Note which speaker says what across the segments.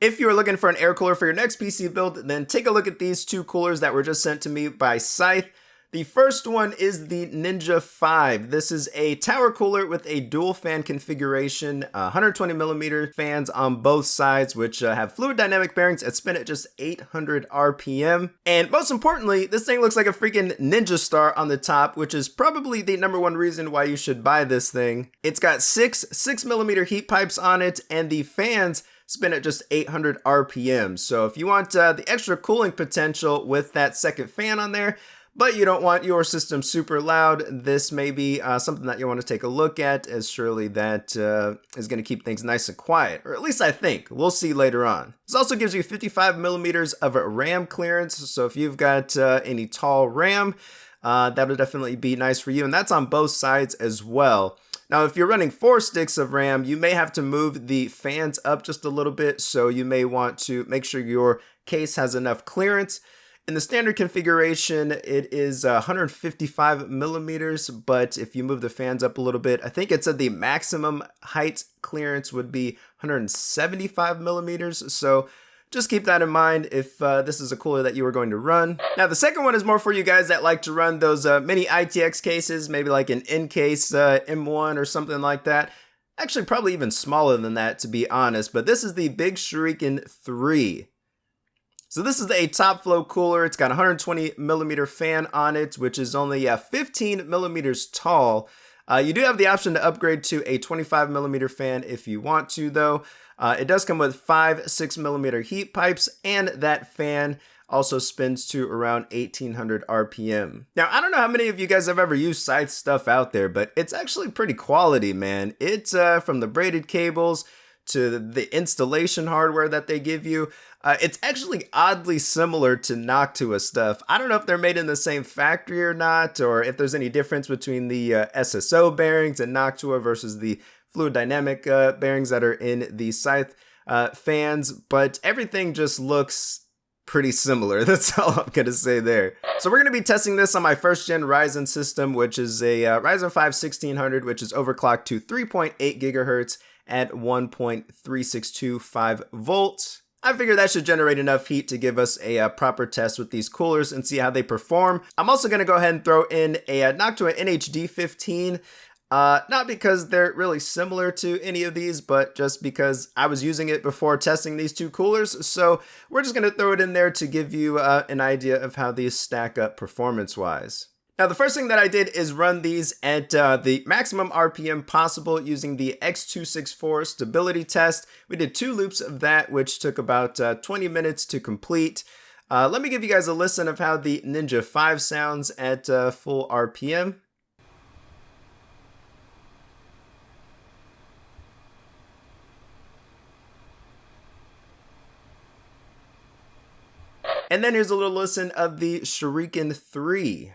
Speaker 1: If you are looking for an air cooler for your next PC build, then take a look at these two coolers that were just sent to me by Scythe. The first one is the Ninja 5. This is a tower cooler with a dual fan configuration, 120mm fans on both sides, which have fluid dynamic bearings that spin at just 800 RPM. And most importantly, this thing looks like a freaking ninja star on the top, which is probably the #1 reason why you should buy this thing. It's got 6mm heat pipes on it, and the fans spin at just 800 RPM. So if you want the extra cooling potential with that second fan on there, but you don't want your system super loud, this may be something that you want to take a look at, as surely that is going to keep things nice and quiet, or at least I think. We'll see later on. This also gives you 55mm of RAM clearance, so if you've got any tall RAM, that would definitely be nice for you, and that's on both sides as well. Now, if you're running 4 sticks of RAM, you may have to move the fans up just a little bit, so you may want to make sure your case has enough clearance. In the standard configuration, it is 155mm, but if you move the fans up a little bit, I think it said the maximum height clearance would be 175mm, so just keep that in mind if this is a cooler that you are going to run. Now, the second one is more for you guys that like to run those mini-ITX cases, maybe like an in-case M1 or something like that. Actually, probably even smaller than that, to be honest, but this is the Big Shuriken 3. So this is a top flow cooler. It's got a 120mm fan on it, which is only 15mm tall. You do have the option to upgrade to a 25mm fan if you want to, though. It does come with 5 6mm heat pipes, and that fan also spins to around 1800 RPM. Now, I don't know how many of you guys have ever used Scythe stuff out there, but it's actually pretty quality, man. It's from the braided cables to the installation hardware that they give you. It's actually oddly similar to Noctua stuff. I don't know if they're made in the same factory or not, or if there's any difference between the SSO bearings in Noctua versus the fluid dynamic bearings that are in the Scythe fans, but everything just looks pretty similar. That's all I'm gonna say there. So we're gonna be testing this on my first gen Ryzen system, which is a Ryzen 5 1600, which is overclocked to 3.8 gigahertz at 1.3625 volts. I figure that should generate enough heat to give us a proper test with these coolers and see how they perform. I'm also going to go ahead and throw in a Noctua NH-D15, not because they're really similar to any of these, but just because I was using it before testing these two coolers. So we're just going to throw it in there to give you an idea of how these stack up performance-wise. Now, the first thing that I did is run these at the maximum RPM possible using the X264 stability test. We did 2 loops of that, which took about 20 minutes to complete. Let me give you guys a listen of how the Ninja 5 sounds at full RPM. And then here's a little listen of the Shuriken 3.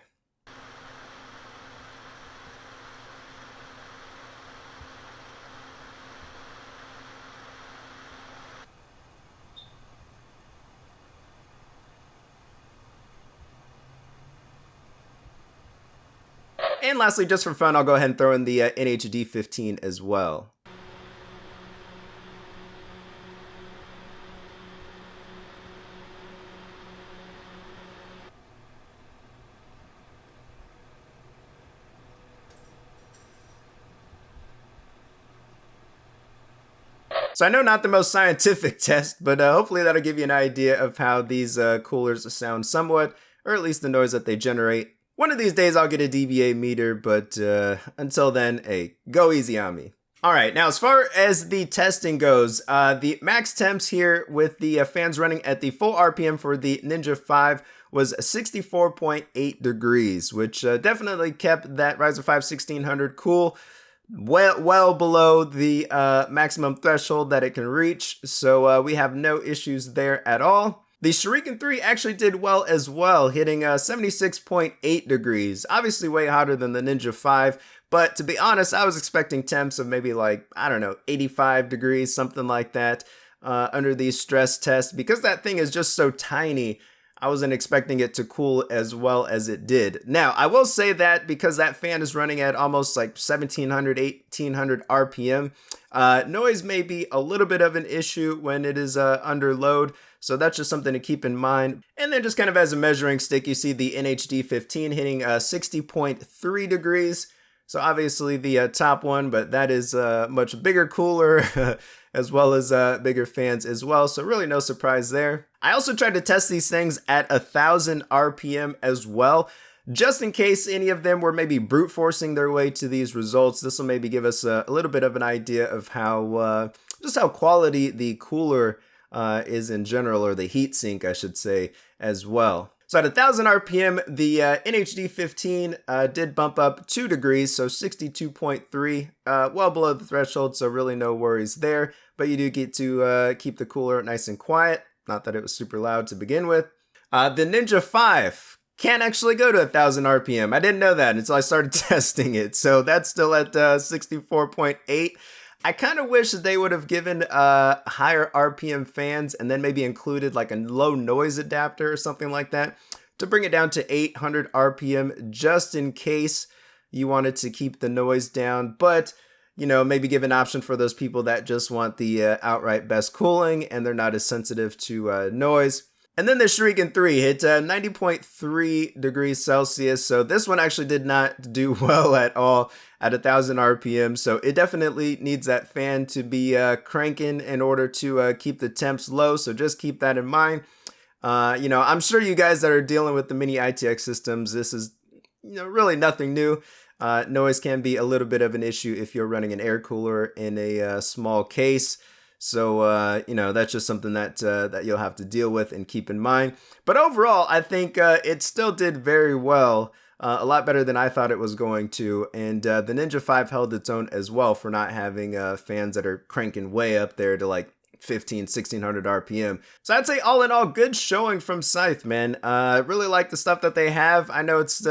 Speaker 1: And lastly, just for fun, I'll go ahead and throw in the NH-D15 as well. So I know not the most scientific test, but hopefully that'll give you an idea of how these coolers sound somewhat, or at least the noise that they generate. One of these days I'll get a dBA meter, but until then, hey, go easy on me. All right, now as far as the testing goes, the max temps here with the fans running at the full RPM for the Ninja 5 was 64.8 degrees, which definitely kept that Ryzen 5 1600 cool. Well below the maximum threshold that it can reach, so we have no issues there at all. The Shuriken 3 actually did well as well, hitting 76.8 degrees, obviously way hotter than the Ninja 5, but to be honest, I was expecting temps of maybe like, I don't know, 85 degrees, something like that, under these stress tests, because that thing is just so tiny. I wasn't expecting it to cool as well as it did. Now, I will say that because that fan is running at almost like 1700, 1800 RPM, noise may be a little bit of an issue when it is under load. So that's just something to keep in mind. And then just kind of as a measuring stick, you see the NH-D15 hitting 60.3 degrees. So obviously the top one, but that is much bigger cooler as well as bigger fans as well. So really no surprise there. I also tried to test these things at 1000 RPM as well, just in case any of them were maybe brute forcing their way to these results. This will maybe give us a little bit of an idea of how just how quality the cooler is in general, or the heatsink, I should say, as well. So at 1000 RPM, the NH-D15 did bump up 2 degrees, so 62.3, well below the threshold, so really no worries there. But you do get to keep the cooler nice and quiet. Not that it was super loud to begin with. The Ninja 5 can't actually go to 1000 RPM. I didn't know that until I started testing it. So that's still at 64.8. I kind of wish that they would have given higher RPM fans and then maybe included like a low noise adapter or something like that to bring it down to 800 RPM just in case you wanted to keep the noise down. But, you know, maybe give an option for those people that just want the outright best cooling and they're not as sensitive to noise. And then the Shuriken 3 hit 90.3 degrees Celsius. So this one actually did not do well at all at 1000 RPM. So it definitely needs that fan to be cranking in order to keep the temps low. So just keep that in mind. You know, I'm sure you guys that are dealing with the mini-ITX systems, this is, you know, really nothing new. Noise can be a little bit of an issue if you're running an air cooler in a small case. So, you know, that's just something that that you'll have to deal with and keep in mind. But overall, I think it still did very well, a lot better than I thought it was going to. And the Ninja 5 held its own as well for not having fans that are cranking way up there to like 1600 RPM. So I'd say all in all, good showing from Scythe, man. Really like the stuff that they have. I know it's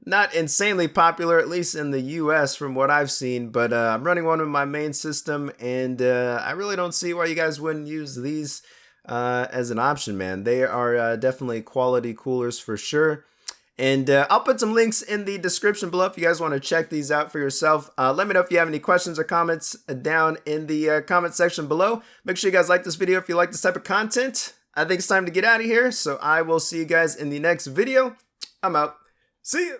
Speaker 1: not insanely popular, at least in the US from what I've seen, but I'm running one in my main system, and I really don't see why you guys wouldn't use these as an option, man. They are definitely quality coolers for sure. And I'll put some links in the description below if you guys want to check these out for yourself. Let me know if you have any questions or comments down in the comment section below. Make sure you guys like this video if you like this type of content. I think it's time to get out of here, so I will see you guys in the next video. I'm out. See ya!